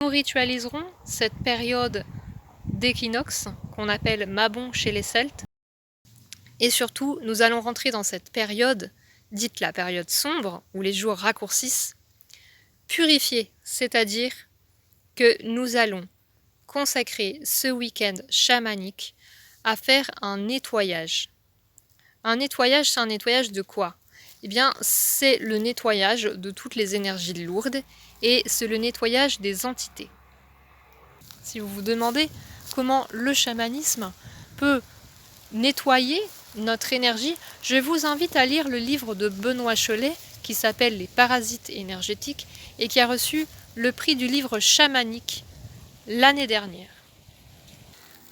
Nous ritualiserons cette période d'équinoxe qu'on appelle Mabon chez les Celtes. Et surtout, nous allons rentrer dans cette période, dite la période sombre, où les jours raccourcissent, purifiée, c'est-à-dire que nous allons consacrer ce week-end chamanique à faire un nettoyage. Un nettoyage, c'est un nettoyage de quoi? Eh bien, c'est le nettoyage de toutes les énergies lourdes et c'est le nettoyage des entités. Si vous vous demandez comment le chamanisme peut nettoyer notre énergie, je vous invite à lire le livre de Benoît Cholet qui s'appelle Les parasites énergétiques et qui a reçu le prix du livre chamanique l'année dernière.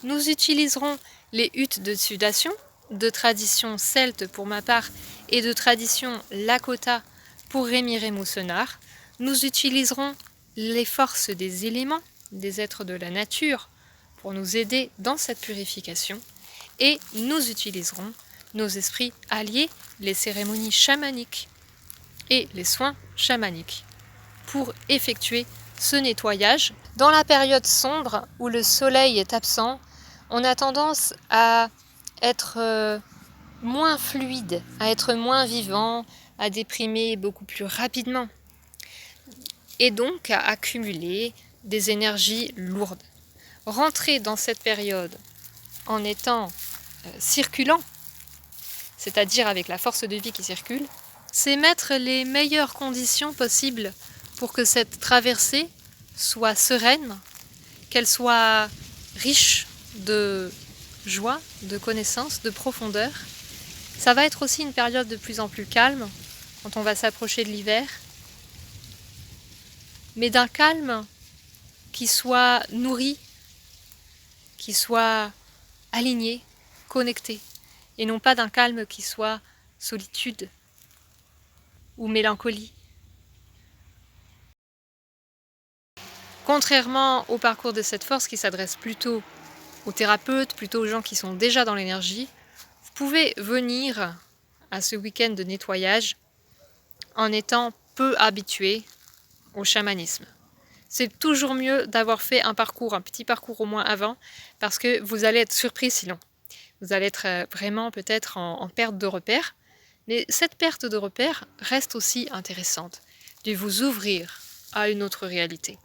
Nous utiliserons les huttes de sudation, de tradition celte pour ma part et de tradition Lakota pour Rémi Rémoussenard. Nous utiliserons les forces des éléments, des êtres de la nature, pour nous aider dans cette purification. Et nous utiliserons nos esprits alliés, les cérémonies chamaniques et les soins chamaniques pour effectuer ce nettoyage. Dans la période sombre où le soleil est absent, on a tendance à être moins fluide, à être moins vivant, à déprimer beaucoup plus rapidement et donc à accumuler des énergies lourdes. Rentrer dans cette période en étant circulant, c'est-à-dire avec la force de vie qui circule, c'est mettre les meilleures conditions possibles pour que cette traversée soit sereine, qu'elle soit riche de joie, de connaissances, de profondeur. Ça va être aussi une période de plus en plus calme quand on va s'approcher de l'hiver, mais d'un calme qui soit nourri, qui soit aligné, connecté, et non pas d'un calme qui soit solitude ou mélancolie. Contrairement au parcours de cette force qui s'adresse plutôt aux thérapeutes, plutôt aux gens qui sont déjà dans l'énergie, vous pouvez venir à ce week-end de nettoyage en étant peu habitué au chamanisme. C'est toujours mieux d'avoir fait un petit parcours au moins avant, parce que vous allez être surpris sinon. Vous allez être vraiment peut-être en perte de repère, mais cette perte de repère reste aussi intéressante, de vous ouvrir à une autre réalité.